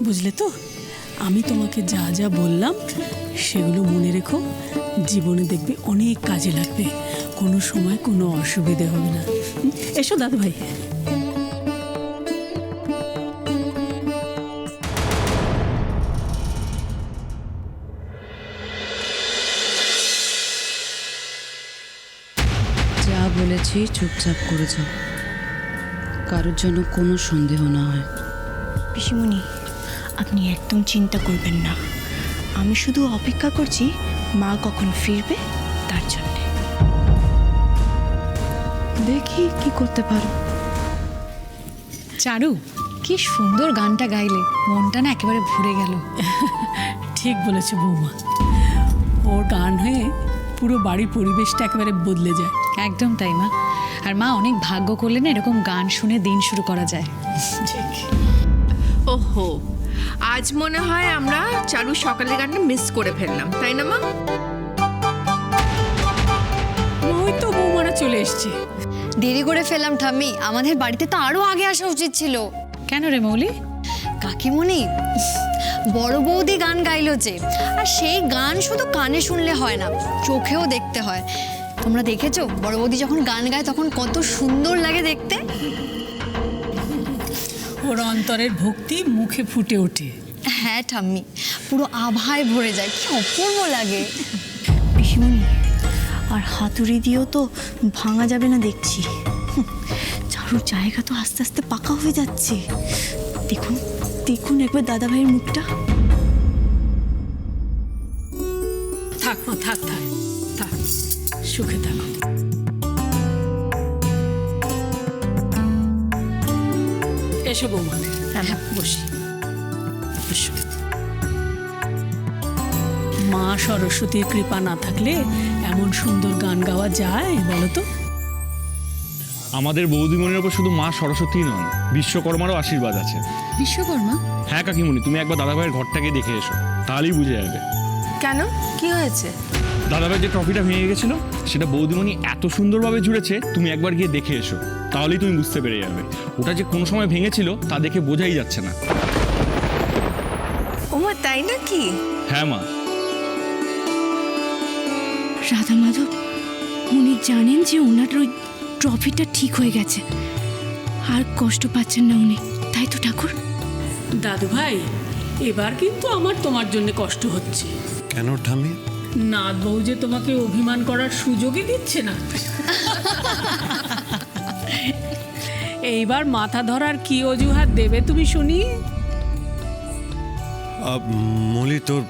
বুঝলে তো, আমি তোমাকে যা যা বললাম সেগুলো মনে রেখো, জীবনে দেখবে অনেক কাজে লাগবে, কোনো সময় কোনো অসুবিধে হবে না। এসো দাদু ভাই। যা বলেছি চুপচাপ করে যাও, কারোর জন্য কোনো সন্দেহ না হয়। পিসিমণি, আপনি একদম চিন্তা করবেন না, আমি শুধু অপেক্ষা করছি মা কখন ফিরবে তার জন্যে। দেখি কি করতে পারো। চারু, কি সুন্দর গানটা গাইলে, মনটা না একেবারে ভরে গেল। ঠিক বলেছে বৌমা, ওর গান হয়ে পুরো বাড়ির পরিবেশটা একেবারে বদলে যায়। একদম তাই মা। আর মা, অনেক ভাগ্য করলে না এরকম গান শুনে দিন শুরু করা যায়। ঠিক। ওহো, আজ মনে হয় আমরা চারু সকালের গানটা মিস করে ফেললাম, তাই না মা? ওই তো বৌমারা চলে এসছে। দেরি করে ফেললাম ঠাম্মি, আমাদের বাড়িতে তো আরো আগে আসা উচিত ছিল। কেন রে মৌলি? কাকিমণি, বড় বৌদি গান গাইলো যে, আর সেই গান শুধু কানে শুনলে হয় না, চোখেও দেখতে হয়। তোমরা দেখেছো বড় বৌদি যখন গান গায় তখন কত সুন্দর লাগে দেখতে। ওর অন্তরের ভক্তি মুখে ফুটে ওঠে। হ্যাঁ ঠাম্মি, পুরো আভায় ভরে যায়, কি অপূর্ব লাগে। পিসিমণি, আর হাতুড়ি দিয়েও তো ভাঙা যাবে না দেখছি। চারুর জায়গা তো আস্তে আস্তে পাকা হয়ে যাচ্ছে। দেখুন দেখুন একবার দাদা ভাইয়ের মুখটা। থাক মা, থাক থাক থাক, সুখে থাকো। এসো বৌমা, হ্যাঁ বসি, এসো। মা সরস্বতীর কৃপা না থাকলে এমন সুন্দর গান গাওয়া যায় বলো তো? আমাদের বৌদিমণির ওপর শুধু মা সরস্বতী নন, বিশ্বকর্মারও আশীর্বাদ আছে। বিশ্বকর্মা? হ্যাঁ কাকিমণি, তুমি একবার দাদাভাইয়ের ঘরটাকে দেখে এসো, তাহলেই বুঝে যাবে। কেন, কি হয়েছে? দাদাভাই যে ট্রফিটা ভেঙে গেছিল সেটা বৌদিমণি এত সুন্দরভাবে জুড়েছে, তুমি একবার গিয়ে দেখে এসো, তাহলেই তুমি বুঝতে পেরে যাবে। ওটা যে কোনো সময় ভেঙেছিল তা দেখে বোঝাই যাচ্ছে না। ওমা, তাই নাকি? হ্যাঁ মা। রাধা মাধব, উনি জানেন যে ওনার ওই ট্রফিটা ঠিক হয়ে গেছে, আর কষ্ট পাচ্ছেন না উনি, তাই তো ঠাকুর? দাদু ভাই, এবার কিন্তু আমার তোমার জন্য কষ্ট হচ্ছে। কেন ঠাম্মি? নাথ বউ যে তোমাকে অভিমান করার সুযোগই দিচ্ছে না। এইবার মাথা ধরার কি অজুহাত দেবে তুমি শুনি? মলি, তোর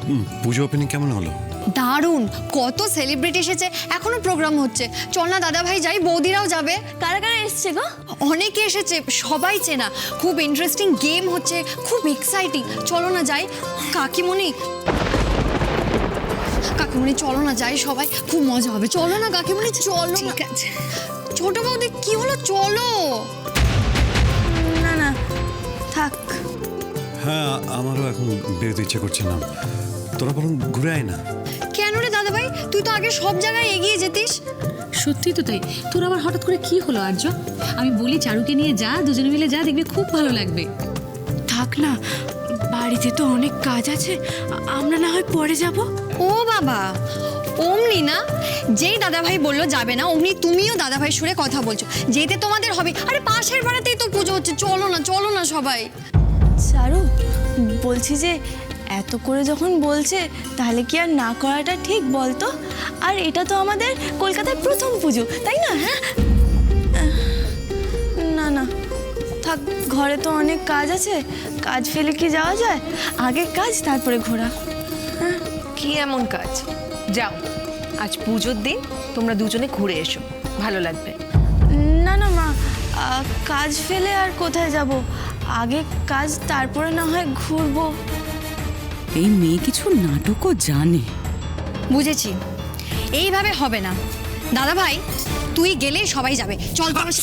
পুজো ওপেনিং কেমন হলো? দারুণ, কত সেলিব্রিটি এসেছে, এখনো প্রোগ্রাম হচ্ছে। চল না দাদা ভাই যাই, বৌদিরাও যাবে। কারা কারা এসছে গো? অনেকে এসেছে, সবাই চেনা, খুব ইন্টারেস্টিং গেম হচ্ছে, খুব এক্সাইটিং। চলো না যাই। কাকিমণি, কাকিমণি চলো না যাই, সবাই খুব মজা হবে। চলো না কাকিমণি, চলো। ঠিক আছে ছোট বৌদি, কি হলো, চলো। না না, থাক। হ্যাঁ, আমারও এখন বেরোতে ইচ্ছে করছে না, তোরা বরং ঘুরে আয় না। কেন রে দাদা ভাই, তুই তো আগে সব জায়গায় এগিয়ে যেতিস। সত্যি তো তাই। তোর আবার হঠাৎ করে কি হলো আর্য? আমি বলি চারুকে নিয়ে যা, দুজনে মিলে যা, দেখবি খুব ভালো লাগবে। থাক না, বাড়িতে তো অনেক কাজ আছে, আমরা না হয় পরে যাব। ও বাবা, অমনি না, যেই দাদা ভাই বললো যাবে না অমনি তুমিও দাদা ভাই সুরে কথা বলছো, যেতে তোমাদের হবে। আরে পাশের পাড়াতেই তো পুজো হচ্ছে, চলো না সবাই। চারু, বলছি যে এত করে যখন বলছে তাহলে কি আর না করাটা ঠিক বলতো? আর এটা তো আমাদের কলকাতার প্রথম পুজো, তাই না? হ্যাঁ, না না থাক, ঘরে তো অনেক কাজ আছে, কাজ ফেলে কি যাওয়া যায়? আগে কাজ তারপরে ঘোরা। কি এমন কাজ? যাও, আজ পুজোর দিন, তোমরা দুজনে ঘুরে এসো, ভালো লাগবে। না না মা, কাজ ফেলে আর কোথায় যাব? আগে কাজ, তারপরে না হয় ঘুরবো। এই মেয়ে কিছু নাটকও জানে। বুঝেছি, এইভাবে হবে না। দাদা ভাই, তুই গেলে সবাই যাবে, চল তোমার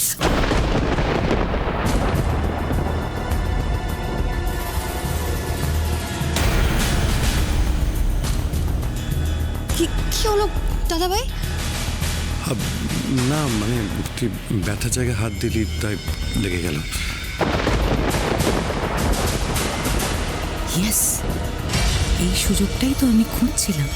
কি হলো দাদা ভাই? না মানে তুই ব্যথার জায়গায় হাত দিলি তাই লেগে গেল। ইয়েস, এই সুযোগটাই তো আমি খুঁজছিলাম।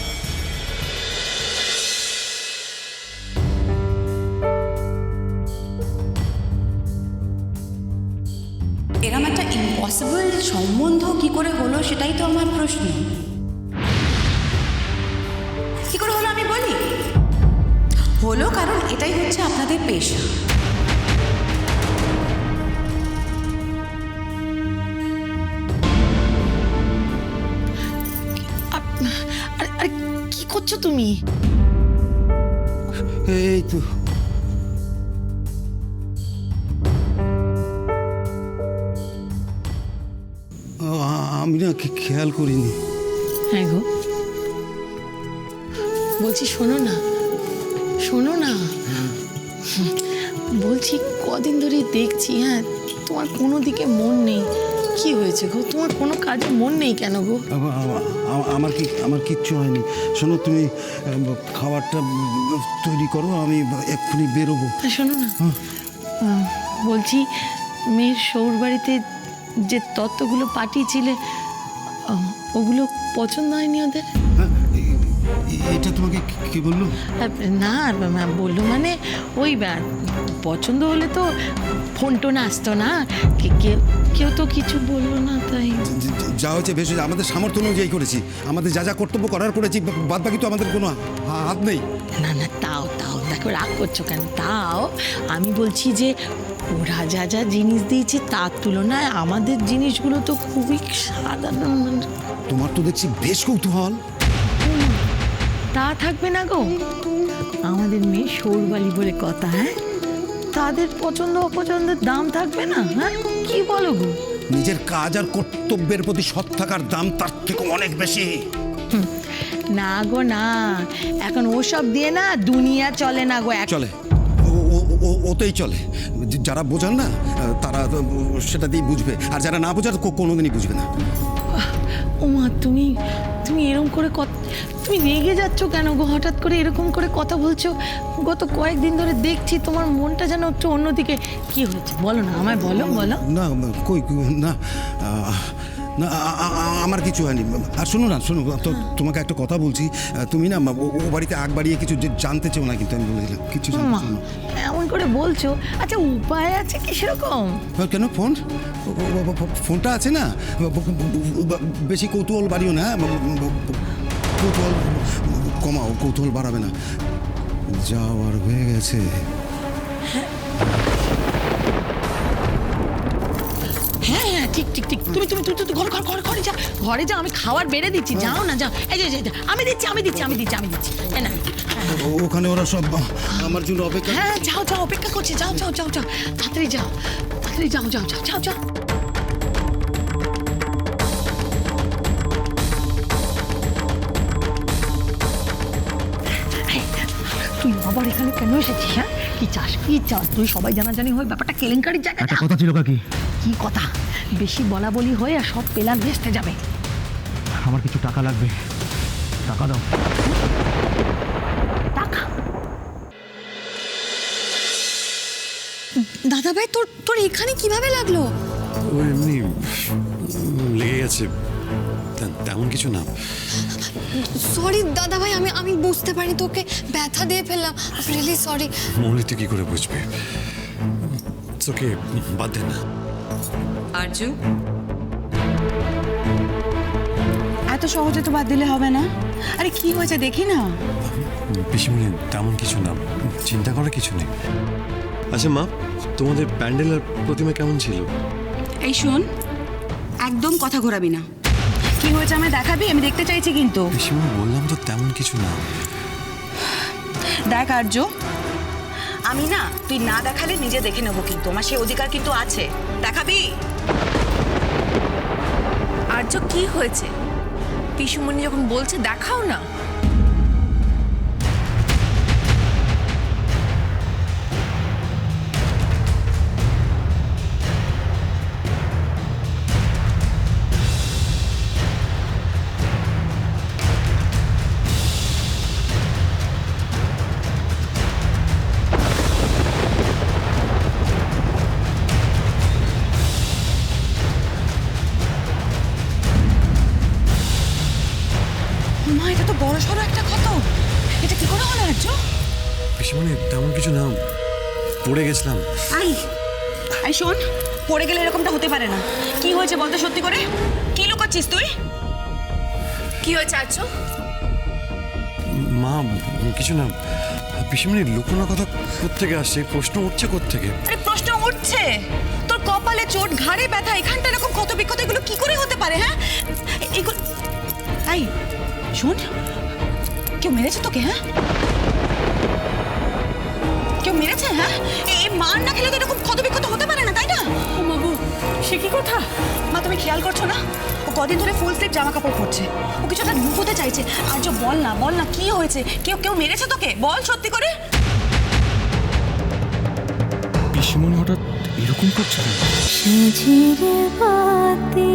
এরম একটা ইম্পসিবল সম্বন্ধ কি করে হলো সেটাই তো আমার প্রশ্ন। কি করে হলো আমি বলি, হলো কারণ এটাই হচ্ছে আপনাদের পেশা। আরে কি করছো তুমি? এই তো আমি না খেয়াল করিনি। হ্যাঁ গো, বলছি শোনো না, শোনো না, বলছি কদিন ধরে দেখছি, হ্যাঁ তোমার কোনো দিকে মন নেই। কি হয়েছে গো? তোমার কোনো কাজে মন নেই কেন গো? আমার কিচ্ছু হয়নি। শোনো, তুমি খাবারটা তৈরি করো, আমি এক্ষুনি বেরোবো। শোনো না, বলছি মেয়ের সৌর বাড়িতে যে তত্ত্বগুলো পাঠিয়েছিলে ওগুলো পছন্দ হয়নি ওদের? এটা তোমাকে কি বললো? না বললো মানে ওই পছন্দ হলে তো ফোন টোন আসতো না, কেউ তো কিছু বললো না। তাই যা হচ্ছে বেশ, আমাদের সামর্থ্য অনুযায়ী করেছি, আমাদের যা যা কর্তব্য করার করেছি, বাদ বাকি তো আমাদের কোনো হাত নেই। না না, তাও দেখো রাগ করছো কেন? তাও আমি বলছি যে ওরা যা যা জিনিস দিয়েছে তার তুলনায় আমাদের জিনিসগুলো তো খুবই সাধারণ। তোমার তো দেখছি বেশ কৌতূহল। তা থাকবে না গো, আমাদের মেয়ে সৌরবালি বলে কথা। হ্যাঁ, তাদের পছন্দ অপছন্দের দাম থাকবে না? হ্যাঁ, কি বলো গো? নিজের কাজ আর কর্তব্যের প্রতি সৎ থাকার দাম তার থেকে অনেক বেশি। না গো না, এখন ওসব দিয়ে না দুনিয়া চলে না গো। চলে, ওতেই চলে। যারা বোঝান না তারা সেটা দিয়ে বুঝবে, আর যারা না বোঝার কোনোদিনই বুঝবে না। ওমা, তুমি এরকম করে তুমি রেগে যাচ্ছ কেন গো? হঠাৎ করে এরকম করে কথা বলছো। গত কয়েকদিন ধরে দেখছি তোমার মনটা যেন একটু অন্যদিকে। কি হয়েছে বলো না, আমায় বলো। না কই না না, আমার কিছু হয়নি। আর শোনো তো তোমাকে একটা কথা বলছি, তুমি না ও বাড়িতে আগ বাড়িয়ে কিছু জানতে চাও না, কিন্তু আমি বলে দিলাম কিছু জানতে চাও না। এমন করে বলছো? আচ্ছা, উপায় আছে কি সেরকম? কেন? ফোনটা আছে না, বেশি কৌতূহল বাড়িও না, কৌতূহল কমাও, কৌতূহল বাড়াবে না। যাওয়ার হয়ে গেছে। হ্যাঁ ঠিক তুমি ঘরে যা, ঘরে যা, আমি খাবার বেড়ে দিচ্ছি। যাও না, যাও। এই যে আমি দিচ্ছি। না ওখানে ওরা সব আমার জন্য অপেক্ষা। হ্যাঁ, যাও অপেক্ষা করছি। যাও তাড়াতাড়ি যাও। তুই আবার এখানে কেন এসেছিস? হ্যাঁ, কি চাস তুই? সবাই জানাজানি হয়, ব্যাপারটা কেলেঙ্কারির জায়গা। একটা কথা ছিল কাকি। কি কথা? বেশি বলা বলি হয়ে আর সব পেলার ভেস্তে যাবে। আমার কিছু টাকা লাগবে, টাকা দাও। টাকা? দাদা ভাই, তোর এখানে কিভাবে লাগলো? ও এমনি লেগে গেছে, তেমন কিছু না। সরি দাদা ভাই, আমি বুঝতে পারি তোকে ব্যথা দিয়ে ফেললাম। Really sorry. মৌলি তুই কি করে বুঝবি? ওকে, বাদ দে না। আরজু, এত সহজে তো বাদ দিলে হবে না। আরে কি হয়েছে দেখি না। পিসিমণি, তেমন কিছু না, চিন্তা করার কিছু নেই। আচ্ছা মা, তোমাদের প্যান্ডেল আর প্রতিমা কেমন ছিল? এই শোন, একদম কথা ঘোরাবি না। কি হয়েছে আমায় দেখাবি, আমি দেখতে চাইছি কিন্তু। পিসিমণি, বললাম তো তেমন কিছু না। দেখ আর্য, আমি না তুই না দেখালে নিজে দেখে নেবো, কিন্তু আমার সেই অধিকার কিন্তু আছে। দেখাবি? আর্য, কি হয়েছে? পিসুমণি যখন বলছে দেখাও না। মা এটা তো বড় সড়ো একটা ক্ষত, এটা কি করে হলো আর্য? পিসিমণি তেমন কিছু না, পড়ে গেছিলাম। আই শোন, পড়ে গেলে এরকমটা হতে পারে না। কি হয়েছে বলতে সত্যি করে, কি লুকাচ্ছিস তুই? কি হয়েছে আর্য? মা কিছু না, পিসিমণি লুকোনোর কথা কোত্থেকে আসছে, প্রশ্ন উঠছে কোত্থেকে? আরে প্রশ্ন উঠছে, তোর কপালে চোট, ঘাড়ে ব্যথা, এখানটা এরকম ক্ষত বিক্ষত, এগুলো কি করে হতে পারে? হ্যাঁ এগুলো, আই শোন, কেউ মেরেছে তোকে? হ্যাঁ কেউ মেরেছে? হ্যাঁ এই মার না খেলে তো এরকম ক্ষত বিক্ষত হতে পারে না, তাই না? ও মাগো, সে কি কথা? মা তুমি খেয়াল করছো না, ও কদিন ধরে ফুল স্লিভ জামা কাপড় পরছে, ও কিছু একটা লুকোতে চাইছে। আর্য বল না, বল না কি হয়েছে? কেউ মেরেছে তোকে? বল সত্যি করে। পিসিমণি হঠাৎ এরকম করছে কেন? সাঁঝের বাতি